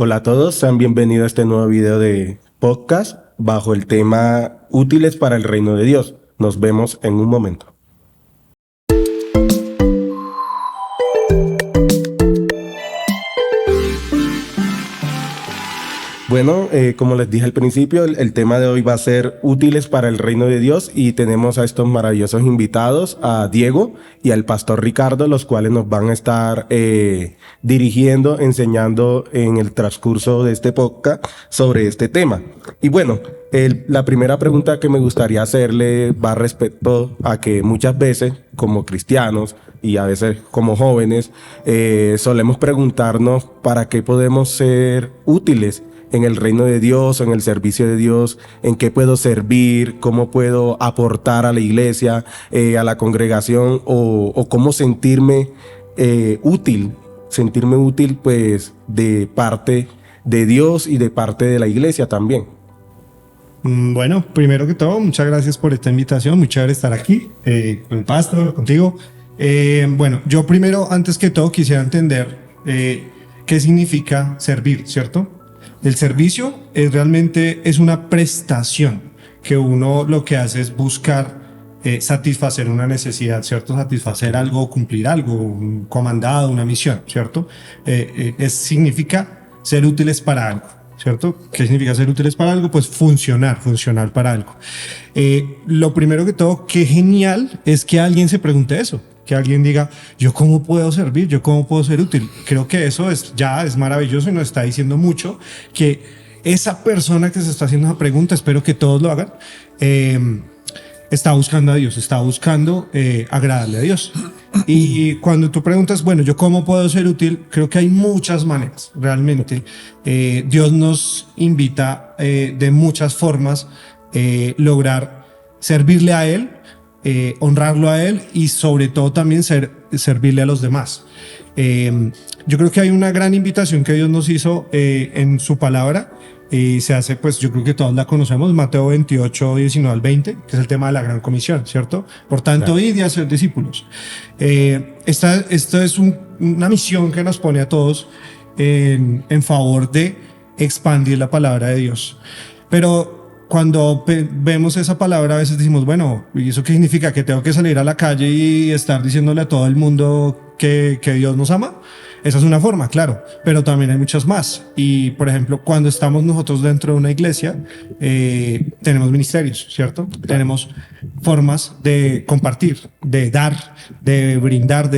Hola a todos, sean bienvenidos a este nuevo video de podcast bajo el tema Útiles para el Reino de Dios. Nos vemos en un momento. Bueno, como les dije al principio, el tema de hoy va a ser útiles para el reino de Dios y tenemos a estos maravillosos invitados, a Diego y al pastor Ricardo, los cuales nos van a estar dirigiendo, enseñando en el transcurso de este podcast sobre este tema. Y bueno, la primera pregunta que me gustaría hacerle va respecto a que muchas veces como cristianos y a veces como jóvenes solemos preguntarnos para qué podemos ser útiles en el reino de Dios, en el servicio de Dios, en qué puedo servir, cómo puedo aportar a la iglesia, a la congregación, o cómo sentirme útil pues de parte de Dios y de parte de la iglesia también. Bueno, primero que todo, muchas gracias por esta invitación, muy chévere estar aquí con el pastor, contigo. Bueno, yo primero, antes que todo, quisiera entender qué significa servir, ¿cierto? El servicio realmente es una prestación que uno lo que hace es buscar satisfacer una necesidad, ¿cierto? Satisfacer algo, cumplir algo, un comandado, una misión, ¿cierto? Significa ser útiles para algo, ¿cierto? ¿Qué significa ser útiles para algo? Pues funcionar para algo. Lo primero que todo, qué genial es que alguien se pregunte eso. Que alguien diga, ¿yo cómo puedo servir? ¿Yo cómo puedo ser útil? Creo que eso es maravilloso y nos está diciendo mucho que esa persona que se está haciendo esa pregunta, espero que todos lo hagan, está buscando a Dios, está buscando agradarle a Dios. Y cuando tú preguntas, bueno, ¿yo cómo puedo ser útil? Creo que hay muchas maneras, realmente. Dios nos invita de muchas formas lograr servirle a Él, honrarlo a Él y sobre todo también servirle a los demás. Yo creo que hay una gran invitación que Dios nos hizo en su palabra y se hace, pues yo creo que todos la conocemos, Mateo 28, 19 al 20, que es el tema de la gran comisión, ¿cierto? Por tanto, claro, id y hacer discípulos. Esta es una misión que nos pone a todos en favor de expandir la palabra de Dios. Pero cuando vemos esa palabra a veces decimos, bueno, ¿y eso qué significa? ¿Que tengo que salir a la calle y estar diciéndole a todo el mundo que Dios nos ama? Esa es una forma, claro, pero también hay muchas más. Y, por ejemplo, cuando estamos nosotros dentro de una iglesia, tenemos ministerios, ¿cierto? Tenemos formas de compartir, de dar, de brindar,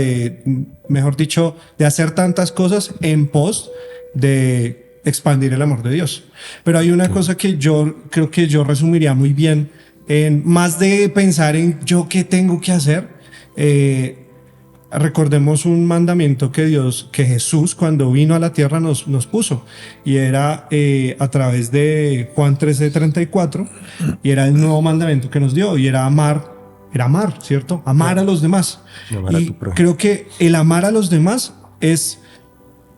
mejor dicho, de hacer tantas cosas en pos de expandir el amor de Dios. Pero hay una cosa que yo creo que yo resumiría muy bien, en más de pensar en yo qué tengo que hacer, recordemos un mandamiento que Jesús cuando vino a la tierra nos puso, y era a través de Juan 13:34, y era el nuevo mandamiento que nos dio, y era amar, ¿cierto? Amar a los demás. Y creo que el amar a los demás es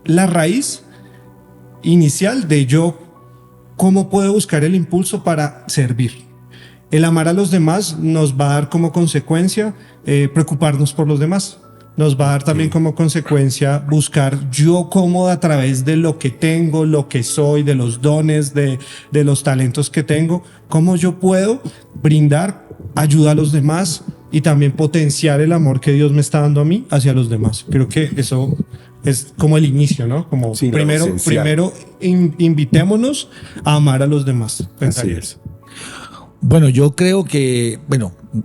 la raíz inicial de yo cómo puedo buscar el impulso para servir. El amar a los demás nos va a dar como consecuencia preocuparnos por los demás. Nos va a dar también como consecuencia buscar yo cómo a través de lo que tengo, lo que soy, de los dones, de los talentos que tengo, cómo yo puedo brindar ayuda a los demás y también potenciar el amor que Dios me está dando a mí hacia los demás. Creo que eso es como el inicio, ¿no? Como sí, primero invitémonos a amar a los demás. Así es. Bueno, yo creo que,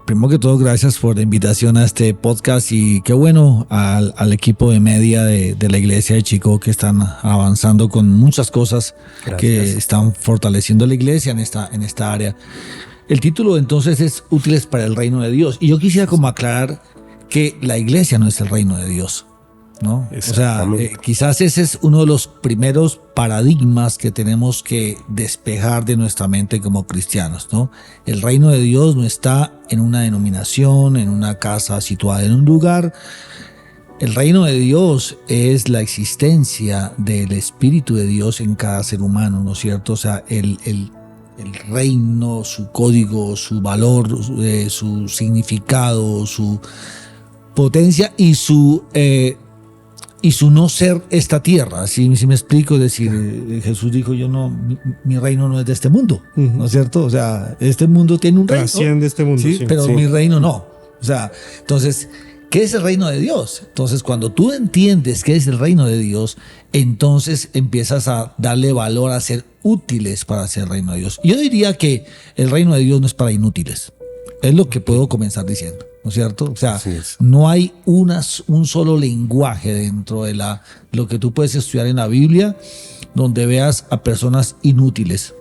primero que todo, gracias por la invitación a este podcast y qué bueno al equipo de media de la iglesia de Chico que están avanzando con muchas cosas. Gracias. Que están fortaleciendo la iglesia en esta área. El título entonces es Útiles para el Reino de Dios y yo quisiera como aclarar que la iglesia no es el reino de Dios, ¿no? O sea, quizás ese es uno de los primeros paradigmas que tenemos que despejar de nuestra mente como cristianos, ¿no? El reino de Dios no está en una denominación, en una casa situada en un lugar. El reino de Dios es la existencia del Espíritu de Dios en cada ser humano, ¿no es cierto? O sea, el reino, su código, su valor, su significado, su potencia y su y su no ser esta tierra. Si me explico, es decir, Jesús dijo, mi reino no es de este mundo, ¿no es cierto? O sea, este mundo tiene un reino. Trasciende este mundo, ¿sí? sí. Pero Sí. mi reino no. O sea, entonces, ¿qué es el reino de Dios? Entonces, cuando tú entiendes qué es el reino de Dios, entonces empiezas a darle valor a ser útiles para hacer el reino de Dios. Yo diría que el reino de Dios no es para inútiles. Es lo que puedo comenzar diciendo, ¿no es cierto? O sea, Así es. no hay un solo lenguaje dentro de lo que tú puedes estudiar en la Biblia donde veas a personas inútiles.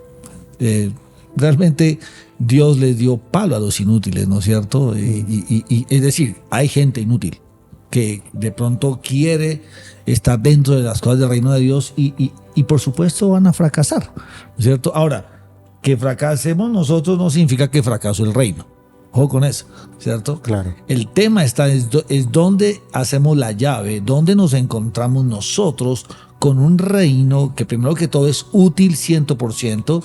Realmente Dios les dio palo a los inútiles, ¿no es cierto? Y es decir, hay gente inútil que de pronto quiere estar dentro de las cosas del reino de Dios y por supuesto van a fracasar, ¿no es cierto? Ahora, que fracasemos nosotros no significa que fracasó el reino. Ojo con eso, ¿cierto? Claro. El tema es dónde hacemos la llave, dónde nos encontramos nosotros con un reino que primero que todo es útil 100%,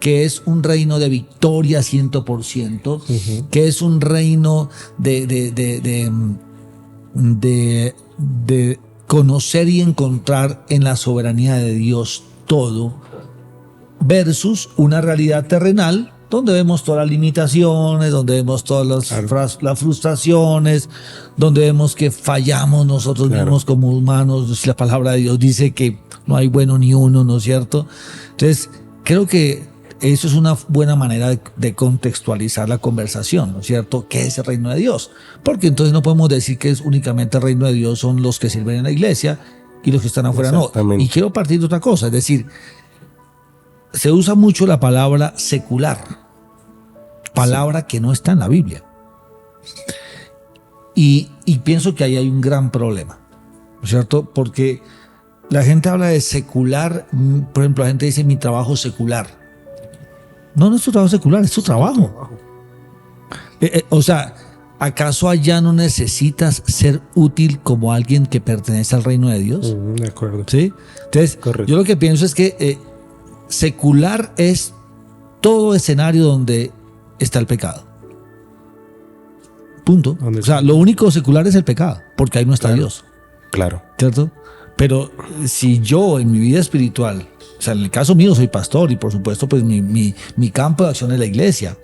que es un reino de victoria 100%, que es un reino de conocer y encontrar en la soberanía de Dios todo, versus una realidad terrenal donde vemos todas las limitaciones, donde vemos todas las frustraciones, donde vemos que fallamos nosotros mismos como humanos. La palabra de Dios dice que no hay bueno ni uno, ¿no es cierto? Entonces, creo que eso es una buena manera de contextualizar la conversación, ¿no es cierto? ¿Qué es el reino de Dios? Porque entonces no podemos decir que es únicamente el reino de Dios son los que sirven en la iglesia y los que están afuera no. Y quiero partir de otra cosa, es decir, se usa mucho la palabra secular, palabra que no está en la Biblia. Y pienso que ahí hay un gran problema, ¿no es cierto? Porque la gente habla de secular, por ejemplo, la gente dice mi trabajo secular. No es tu trabajo secular, es tu trabajo. O sea, ¿acaso allá no necesitas ser útil como alguien que pertenece al reino de Dios? De acuerdo. ¿Sí? Entonces, Correcto. yo lo que pienso es que secular es todo escenario donde está el pecado. Punto. O sea, lo único secular es el pecado, porque ahí no está Dios. Claro. ¿Cierto? Pero si yo en mi vida espiritual, o sea, en el caso mío soy pastor y por supuesto pues mi campo de acción es la iglesia.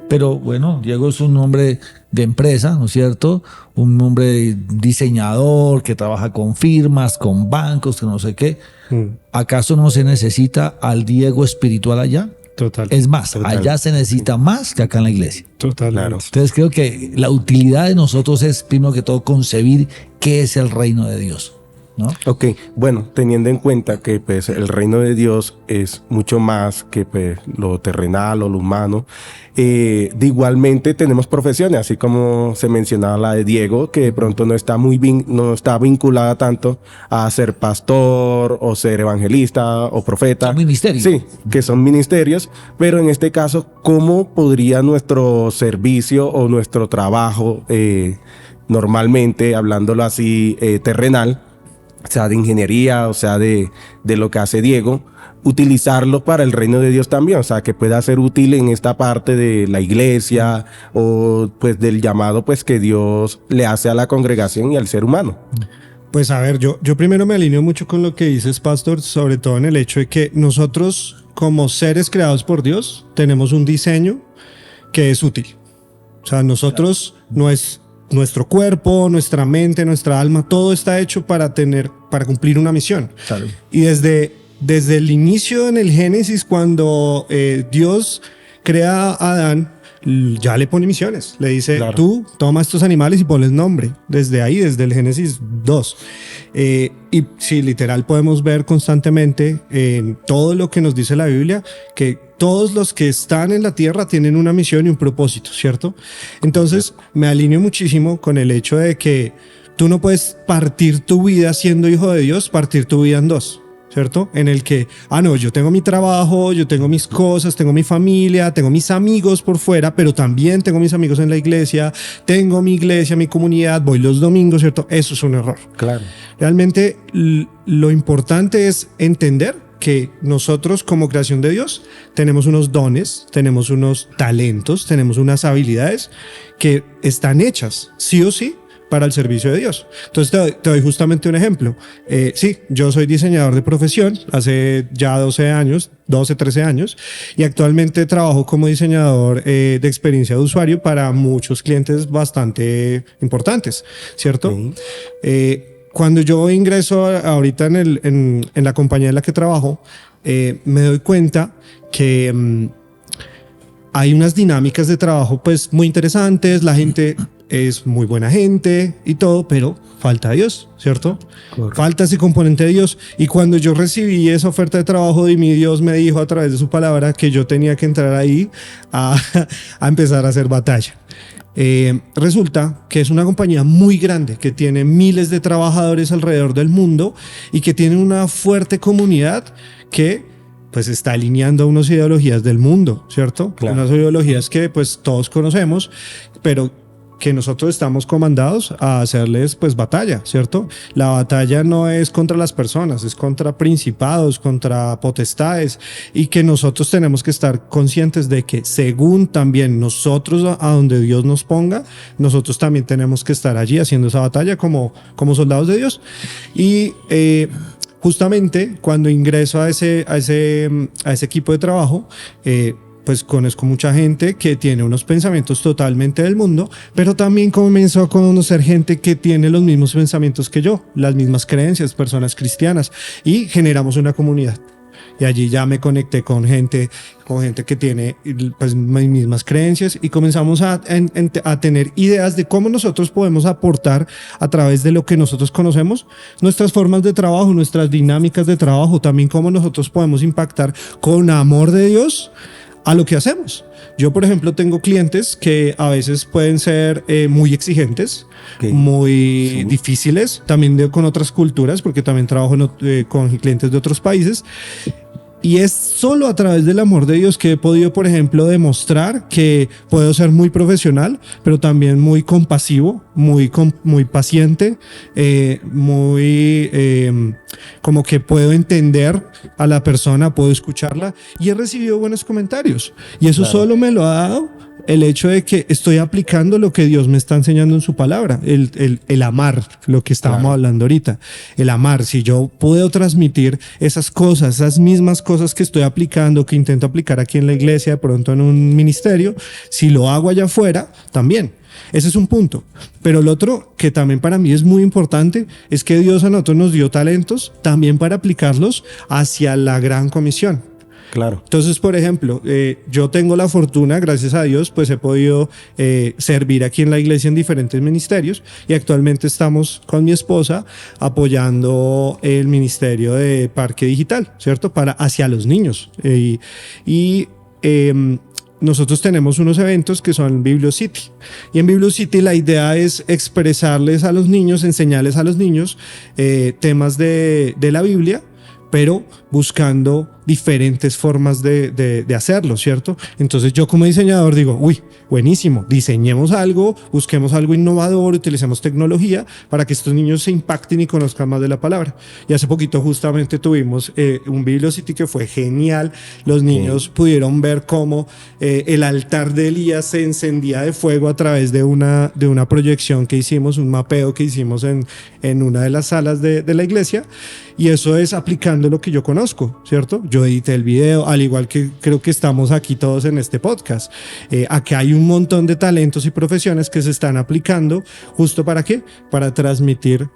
Pero bueno, Diego es un hombre de empresa, ¿no es cierto? Un hombre diseñador que trabaja con firmas, con bancos, que no sé qué. ¿Acaso no se necesita al Diego espiritual allá? Total. Es más, Total. allá se necesita más que acá en la iglesia. Total. Claro. Entonces creo que la utilidad de nosotros es primero que todo concebir qué es el reino de Dios, ¿no? Ok, bueno, teniendo en cuenta que pues el reino de Dios es mucho más que pues, lo terrenal o lo humano, de igualmente tenemos profesiones, así como se mencionaba la de Diego, que de pronto no está no está vinculada tanto a ser pastor o ser evangelista o profeta. Son ministerios. Sí, que son ministerios, pero en este caso, ¿cómo podría nuestro servicio o nuestro trabajo, normalmente, hablándolo así, terrenal, sea de ingeniería, o sea de lo que hace Diego, utilizarlo para el reino de Dios también, o sea, que pueda ser útil en esta parte de la iglesia o pues del llamado pues que Dios le hace a la congregación y al ser humano? Pues a ver, yo primero me alineo mucho con lo que dices, Pastor, sobre todo en el hecho de que nosotros como seres creados por Dios tenemos un diseño que es útil. O sea, nosotros no es nuestro cuerpo, nuestra mente, nuestra alma, todo está hecho para cumplir una misión. Claro. Y desde el inicio en el Génesis, cuando Dios crea a Adán, ya le pone misiones. Le dice, Claro. tú toma estos animales y ponles nombre. Desde ahí, desde el Génesis 2. Y sí, literal podemos ver constantemente en todo lo que nos dice la Biblia, que todos los que están en la tierra tienen una misión y un propósito, ¿cierto? Entonces me alineo muchísimo con el hecho de que tú no puedes partir tu vida siendo hijo de Dios, partir tu vida en dos, ¿cierto? En el que, no, yo tengo mi trabajo, yo tengo mis cosas, tengo mi familia, tengo mis amigos por fuera, pero también tengo mis amigos en la iglesia, tengo mi iglesia, mi comunidad, voy los domingos, ¿cierto? Eso es un error. Claro. Realmente lo importante es entender que nosotros como creación de Dios tenemos unos dones, tenemos unos talentos, tenemos unas habilidades que están hechas sí o sí para el servicio de Dios. Entonces te doy justamente un ejemplo. Sí, yo soy diseñador de profesión hace ya 13 años, y actualmente trabajo como diseñador de experiencia de usuario para muchos clientes bastante importantes, ¿cierto? Cuando yo ingreso ahorita en la compañía en la que trabajo, me doy cuenta que hay unas dinámicas de trabajo pues muy interesantes, la gente es muy buena gente y todo, pero falta Dios, ¿cierto? Correcto. Falta ese componente de Dios. Y cuando yo recibí esa oferta de trabajo, mi Dios me dijo a través de su palabra que yo tenía que entrar ahí a empezar a hacer batalla. Resulta que es una compañía muy grande que tiene miles de trabajadores alrededor del mundo y que tiene una fuerte comunidad que pues está alineando unas ideologías del mundo, ¿cierto? Claro. Unas ideologías que pues todos conocemos, pero que nosotros estamos comandados a hacerles pues batalla, ¿cierto? La batalla no es contra las personas, es contra principados, contra potestades, y que nosotros tenemos que estar conscientes de que según también nosotros a donde Dios nos ponga, nosotros también tenemos que estar allí haciendo esa batalla como soldados de Dios. Y justamente cuando ingreso a ese equipo de trabajo, pues conozco mucha gente que tiene unos pensamientos totalmente del mundo, pero también comienzo a conocer gente que tiene los mismos pensamientos que yo, las mismas creencias, personas cristianas, y generamos una comunidad. Y allí ya me conecté con gente que tiene pues mis mismas creencias, y comenzamos a tener ideas de cómo nosotros podemos aportar a través de lo que nosotros conocemos, nuestras formas de trabajo, nuestras dinámicas de trabajo, también cómo nosotros podemos impactar con amor de Dios a lo que hacemos. Yo, por ejemplo, tengo clientes que a veces pueden ser muy exigentes, muy difíciles, también con otras culturas, porque también trabajo con clientes de otros países. Y es solo a través del amor de Dios que he podido, por ejemplo, demostrar que puedo ser muy profesional, pero también muy compasivo, muy paciente, como que puedo entender a la persona, puedo escucharla, y he recibido buenos comentarios. Y eso solo me lo ha dado el hecho de que estoy aplicando lo que Dios me está enseñando en su palabra, el amar, lo que estábamos hablando ahorita, el amar. Si yo puedo transmitir esas cosas, esas mismas cosas que estoy aplicando, que intento aplicar aquí en la iglesia, de pronto en un ministerio, si lo hago allá afuera, también. Ese es un punto. Pero el otro, que también para mí es muy importante, es que Dios a nosotros nos dio talentos también para aplicarlos hacia la gran comisión. Claro. Entonces, por ejemplo, yo tengo la fortuna, gracias a Dios, pues he podido servir aquí en la iglesia en diferentes ministerios, y actualmente estamos con mi esposa apoyando el ministerio de Parque Digital, ¿cierto? Hacia los niños. Nosotros tenemos unos eventos que son Bibliocity, y en Bibliocity la idea es expresarles a los niños, enseñarles a los niños temas de la Biblia, pero buscando diferentes formas de hacerlo, ¿cierto? Entonces yo como diseñador digo, uy, buenísimo, diseñemos algo, busquemos algo innovador, utilicemos tecnología para que estos niños se impacten y conozcan más de la palabra. Y hace poquito justamente tuvimos un Bibliocity que fue genial. Los niños pudieron ver cómo el altar de Elías se encendía de fuego a través de una proyección que hicimos, un mapeo que hicimos en una de las salas de la iglesia, y eso es aplicando lo que yo conozco, ¿cierto? Yo edité el video, al igual que creo que estamos aquí todos en este podcast. Aquí hay un montón de talentos y profesiones que se están aplicando justo ¿para qué? Para transmitir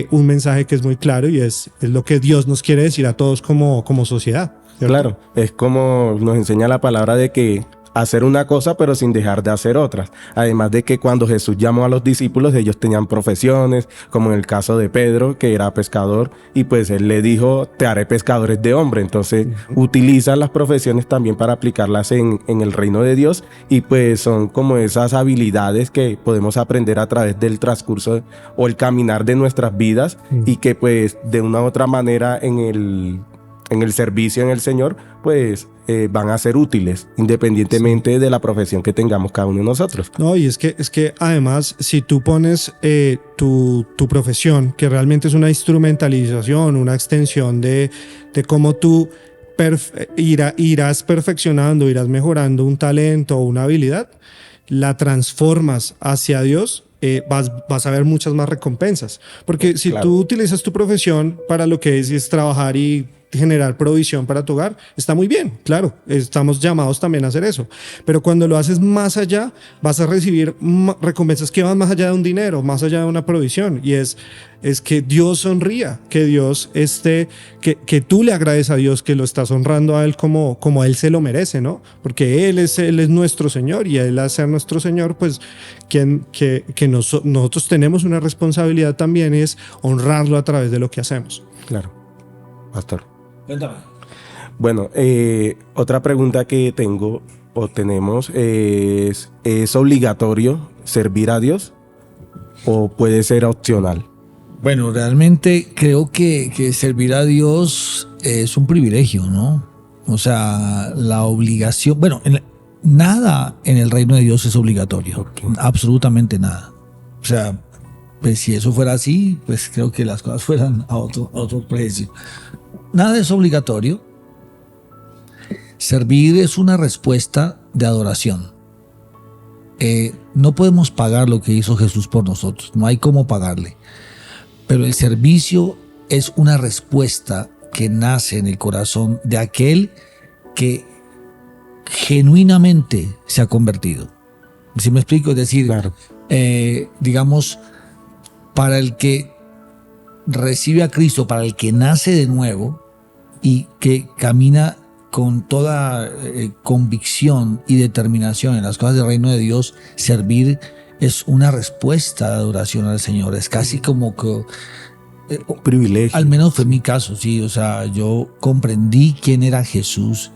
un mensaje que es muy claro, y es lo que Dios nos quiere decir a todos como sociedad, ¿cierto? Claro, es como nos enseña la palabra de que hacer una cosa pero sin dejar de hacer otras. Además de que cuando Jesús llamó a los discípulos, ellos tenían profesiones, como en el caso de Pedro, que era pescador, y pues él le dijo, te haré pescadores de hombre. Entonces utilizan las profesiones también para aplicarlas en el reino de Dios, y pues son como esas habilidades que podemos aprender a través del transcurso o el caminar de nuestras vidas, y que pues de una u otra manera en el servicio en el Señor, pues van a ser útiles, independientemente de la profesión que tengamos cada uno de nosotros. No, y es que además, si tú pones tu profesión, que realmente es una instrumentalización, una extensión de cómo tú irás perfeccionando, irás mejorando un talento o una habilidad, la transformas hacia Dios, vas a ver muchas más recompensas. Porque si Claro. tú utilizas tu profesión para lo que es trabajar y generar provisión para tu hogar, está muy bien, claro, estamos llamados también a hacer eso. Pero cuando lo haces más allá, vas a recibir recompensas que van más allá de un dinero, más allá de una provisión. Y es que Dios sonría, que Dios que tú le agradeces a Dios, que lo estás honrando a Él como a Él se lo merece, ¿no? Porque Él es nuestro Señor, y Él, al ser nuestro Señor, pues nosotros tenemos una responsabilidad también, es honrarlo a través de lo que hacemos. Claro. Pastor. Cuéntame. Bueno, otra pregunta que tengo o tenemos ¿es obligatorio servir a Dios o puede ser opcional? Bueno, realmente creo que servir a Dios es un privilegio, ¿no? O sea, la obligación, bueno, nada en el reino de Dios es obligatorio, Ok. absolutamente nada. O sea, pues si eso fuera así, pues creo que las cosas fueran a otro precio. Nada es obligatorio. Servir es una respuesta de adoración. No podemos pagar lo que hizo Jesús por nosotros, no hay cómo pagarle. Pero el servicio es una respuesta que nace en el corazón de aquel que genuinamente se ha convertido. ¿Sí me explico? Es decir, Claro. Digamos, para el que recibe a Cristo, para el que nace de nuevo y que camina con toda convicción y determinación en las cosas del reino de Dios, servir es una respuesta de adoración al Señor. Es casi como que Privilegio. al menos fue mi caso, sí. O sea, yo comprendí quién era Jesús,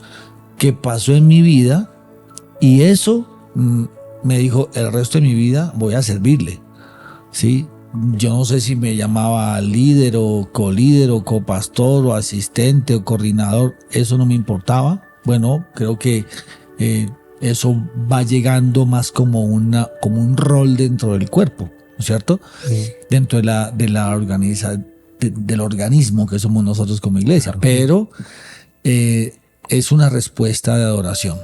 qué pasó en mi vida, y eso me dijo, el resto de mi vida voy a servirle, ¿sí? Yo no sé si me llamaba líder o colíder o copastor o asistente o coordinador, eso no me importaba. Bueno, creo que eso va llegando más como un rol dentro del cuerpo, ¿no es cierto? Sí. Dentro del organismo que somos nosotros como iglesia. Claro. Pero es una respuesta de adoración.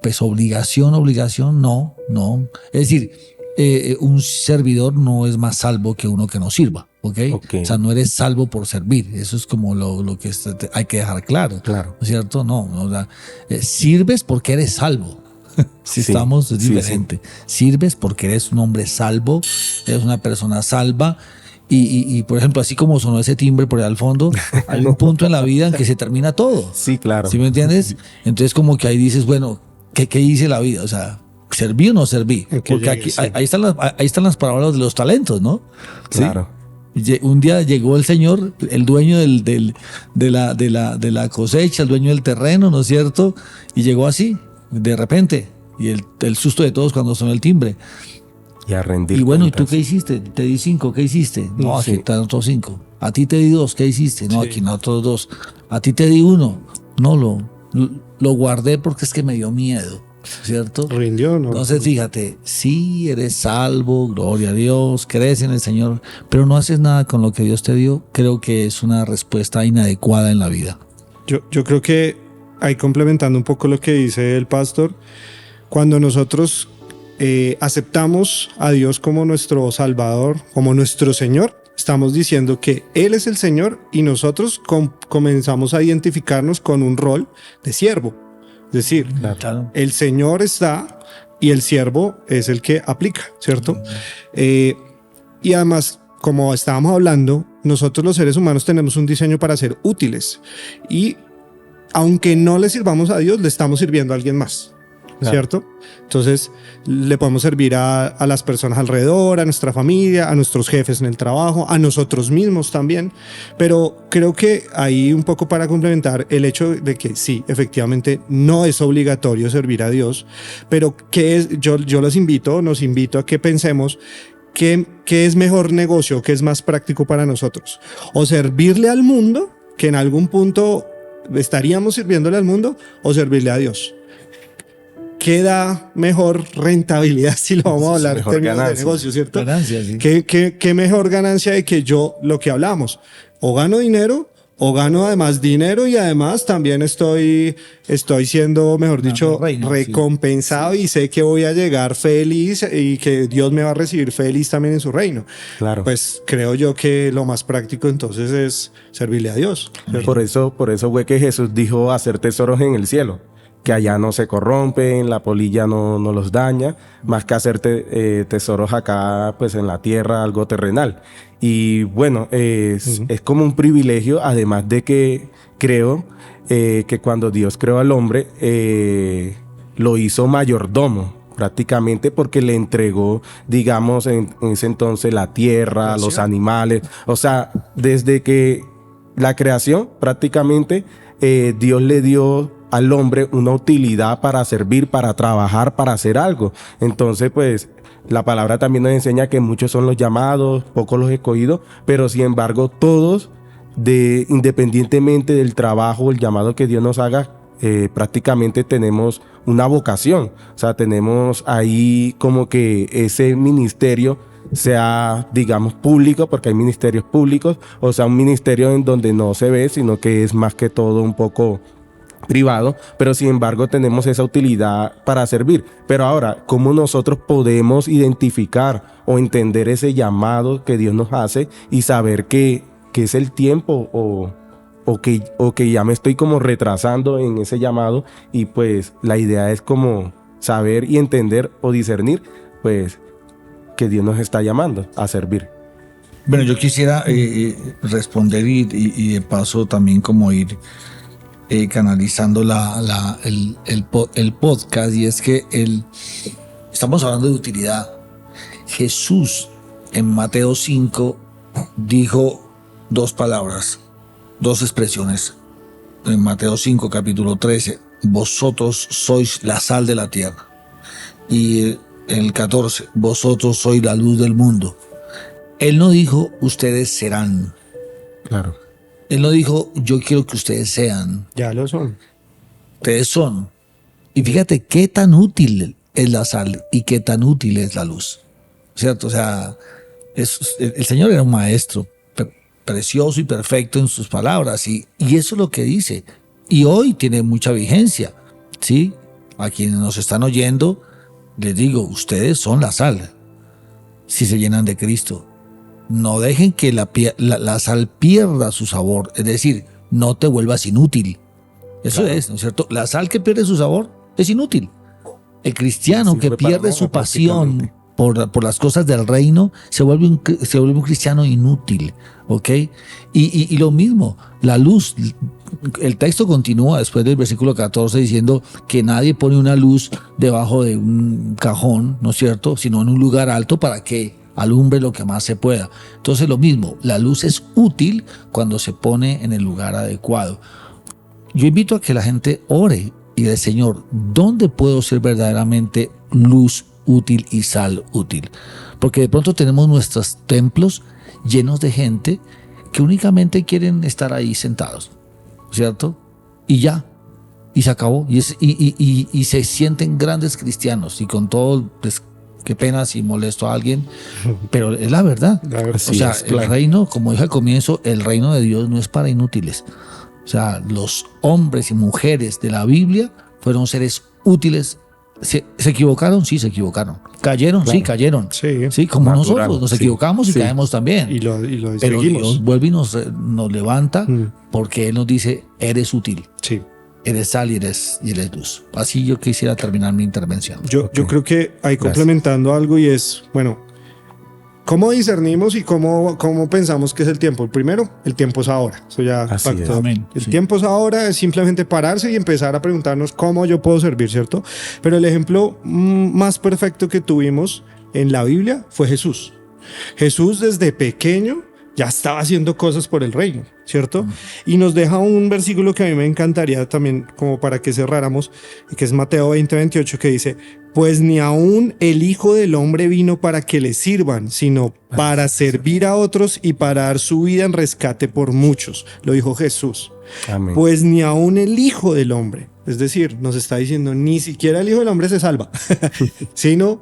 Pues obligación, no. Es decir, un servidor no es más salvo que uno que no sirva, ¿ok? O sea, no eres salvo por servir. Eso es como lo que hay que dejar claro. Claro. ¿No es cierto? No, o sea, sirves porque eres salvo. Si Sí, estamos, es sí, diferente. Sí. Sirves porque eres un hombre salvo, eres una persona salva. Y, por ejemplo, así como sonó ese timbre por allá al fondo, hay un punto en la vida en que se termina todo. Sí, claro. ¿Sí me entiendes? Entonces como que ahí dices, bueno, ¿qué hice la vida? O sea, ¿serví o no serví? Porque aquí, ahí están las parábolas de los talentos, ¿no? Claro. ¿Sí? Un día llegó el Señor, el dueño de la cosecha, el dueño del terreno, ¿no es cierto? Y llegó así, de repente, y el susto de todos cuando sonó el timbre. Y a rendir. Y bueno, cuentas. ¿y tú qué hiciste? Te di 5, ¿qué hiciste? No, aquí Sí. están otros 5. A ti te di 2, ¿qué hiciste? No, Sí. aquí no, otros 2. A ti te di 1. No, lo guardé porque es que me dio miedo, ¿cierto? Rindió, ¿no? Entonces, fíjate, sí eres salvo, gloria a Dios, crees en el Señor, pero no haces nada con lo que Dios te dio, creo que es una respuesta inadecuada en la vida. Yo creo que ahí, complementando un poco lo que dice el pastor, cuando nosotros aceptamos a Dios como nuestro Salvador, como nuestro Señor, estamos diciendo que Él es el Señor, y nosotros comenzamos a identificarnos con un rol de siervo. Es decir, Claro. el Señor está y el siervo es el que aplica, ¿cierto? Y además, como estábamos hablando, nosotros los seres humanos tenemos un diseño para ser útiles, y aunque no le sirvamos a Dios, le estamos sirviendo a alguien más, ¿cierto? Entonces le podemos servir a las personas alrededor, a nuestra familia, a nuestros jefes en el trabajo, a nosotros mismos también. Pero creo que ahí, un poco para complementar el hecho de que sí, efectivamente no es obligatorio servir a Dios, pero yo nos invito a que pensemos qué es mejor negocio, qué es más práctico para nosotros: o servirle al mundo, que en algún punto estaríamos sirviéndole al mundo, o servirle a Dios. ¿Qué da mejor rentabilidad, si lo vamos a hablar en términos de negocio, ¿cierto? Ganancia, sí. ¿Qué mejor ganancia de que lo que hablamos, o gano dinero o gano además dinero y además también estoy siendo, mejor dicho, reino, recompensado y sé que voy a llegar feliz y que Dios me va a recibir feliz también en su reino. Claro. Pues creo yo que lo más práctico entonces es servirle a Dios. ¿Cierto? Por eso fue que Jesús dijo hacer tesoros en el cielo, que allá no se corrompen, la polilla no los daña, más que hacer tesoros acá, pues en la tierra, algo terrenal. Y bueno, es como un privilegio, además de que creo que cuando Dios creó al hombre, lo hizo mayordomo, prácticamente porque le entregó, digamos, en ese entonces la tierra, los animales. O sea, desde que la creación, prácticamente, Dios le dio al hombre una utilidad para servir, para trabajar, para hacer algo. Entonces, pues, la palabra también nos enseña que muchos son los llamados, pocos los escogidos, pero sin embargo, todos, independientemente del trabajo, el llamado que Dios nos haga, prácticamente tenemos una vocación. O sea, tenemos ahí como que ese ministerio sea, digamos, público, porque hay ministerios públicos, o sea, un ministerio en donde no se ve, sino que es más que todo un poco privado, pero sin embargo tenemos esa utilidad para servir. Pero ahora, ¿cómo nosotros podemos identificar o entender ese llamado que Dios nos hace y saber que es el tiempo o que ya me estoy como retrasando en ese llamado? Y pues la idea es como saber y entender o discernir pues que Dios nos está llamando a servir. Bueno, yo quisiera responder y de paso también como ir canalizando el podcast, y es que estamos hablando de utilidad. Jesús en Mateo 5 dijo dos palabras, dos expresiones. En Mateo 5, capítulo 13, vosotros sois la sal de la tierra. Y el 14, vosotros sois la luz del mundo. Él no dijo, ustedes serán. Claro. Él no dijo, yo quiero que ustedes sean. Ya lo son. Ustedes son. Y fíjate qué tan útil es la sal y qué tan útil es la luz. ¿Cierto? O sea, el Señor era un maestro precioso y perfecto en sus palabras. Y eso es lo que dice. Y hoy tiene mucha vigencia. ¿Sí? A quienes nos están oyendo, les digo, ustedes son la sal. Si se llenan de Cristo. No dejen que la sal pierda su sabor, es decir, no te vuelvas inútil. Eso claro. Es, ¿no es cierto? La sal que pierde su sabor es inútil. El cristiano que pierde su pasión por las cosas del reino se vuelve un cristiano inútil, ¿ok? Y lo mismo, la luz. El texto continúa después del versículo 14 diciendo que nadie pone una luz debajo de un cajón, ¿no es cierto? Sino en un lugar alto para que alumbre lo que más se pueda. Entonces lo mismo, la luz es útil cuando se pone en el lugar adecuado. Yo invito a que la gente ore y diga, Señor, ¿dónde puedo ser verdaderamente luz útil y sal útil? Porque de pronto tenemos nuestros templos llenos de gente que únicamente quieren estar ahí sentados, ¿cierto? Y ya, y se acabó. Y se sienten grandes cristianos y con todo... Qué pena si molesto a alguien, pero es la verdad. O sea, el reino, como dije al comienzo, el reino de Dios no es para inútiles. O sea, los hombres y mujeres de la Biblia fueron seres útiles. ¿Se equivocaron? Sí, se equivocaron. ¿Cayeron? Claro. Sí, cayeron. Sí, como natural, nosotros nos equivocamos y caemos también. Y lo pero Dios vuelve y nos levanta porque Él nos dice, eres útil. Sí. Eres sal y eres luz. Así yo quisiera terminar mi intervención. Yo creo que ahí complementando algo y es, bueno, ¿cómo discernimos y cómo pensamos que es el tiempo? El primero, el tiempo es ahora. Eso ya pactó. Amén. El tiempo es ahora, es simplemente pararse y empezar a preguntarnos cómo yo puedo servir, ¿cierto? Pero el ejemplo más perfecto que tuvimos en la Biblia fue Jesús. Jesús desde pequeño ya estaba haciendo cosas por el reino, ¿cierto? Y nos deja un versículo que a mí me encantaría también como para que cerráramos, que es Mateo 20:28, que dice, pues ni aún el Hijo del Hombre vino para que le sirvan, sino para servir a otros y para dar su vida en rescate por muchos. Lo dijo Jesús. Amén. Pues ni aún el Hijo del Hombre, es decir, nos está diciendo, ni siquiera el Hijo del Hombre se salva, sino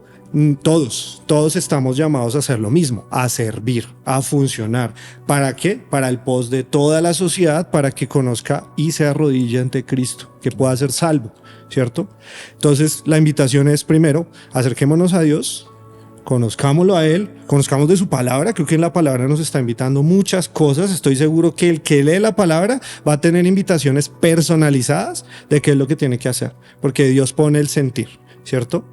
Todos estamos llamados a hacer lo mismo, a servir, a funcionar. ¿Para qué? Para el pos de toda la sociedad, para que conozca y se arrodille ante Cristo, que pueda ser salvo, ¿cierto? Entonces, la invitación es primero, acerquémonos a Dios, conozcámoslo a Él, conozcamos de su palabra. Creo que en la palabra nos está invitando muchas cosas. Estoy seguro que el que lee la palabra va a tener invitaciones personalizadas de qué es lo que tiene que hacer, porque Dios pone el sentir, ¿cierto?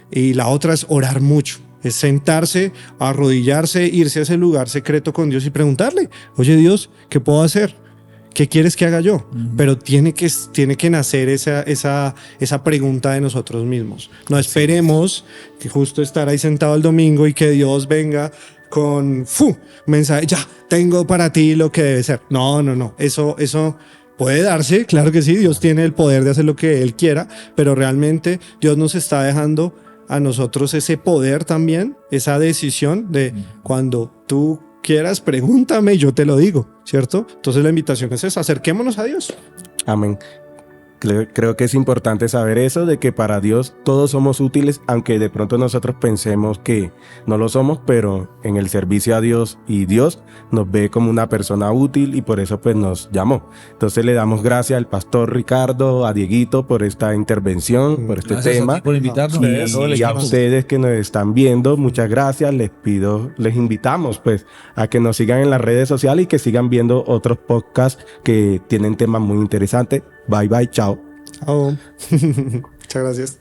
Y la otra es orar mucho, es sentarse, arrodillarse, irse a ese lugar secreto con Dios y preguntarle, oye Dios, ¿qué puedo hacer? ¿Qué quieres que haga yo? Pero tiene que nacer esa pregunta de nosotros mismos. No esperemos que justo estar ahí sentado el domingo y que Dios venga con mensaje, ya, tengo para ti lo que debe ser. No. Eso puede darse, claro que sí, Dios tiene el poder de hacer lo que Él quiera, pero realmente Dios nos está dejando a nosotros ese poder también, esa decisión de cuando tú quieras, pregúntame y yo te lo digo, ¿cierto? Entonces la invitación es esa, acerquémonos a Dios. Amén. Creo que es importante saber eso, de que para Dios todos somos útiles, aunque de pronto nosotros pensemos que no lo somos, pero en el servicio a Dios, y Dios nos ve como una persona útil y por eso pues nos llamó. Entonces le damos gracias al pastor Ricardo, a Dieguito por esta intervención, por este Gracias tema. a ti por invitarnos. Y a ustedes que nos están viendo, muchas gracias. Les invitamos pues a que nos sigan en las redes sociales y que sigan viendo otros podcasts que tienen temas muy interesantes. Bye bye, chao. Chao. Muchas gracias.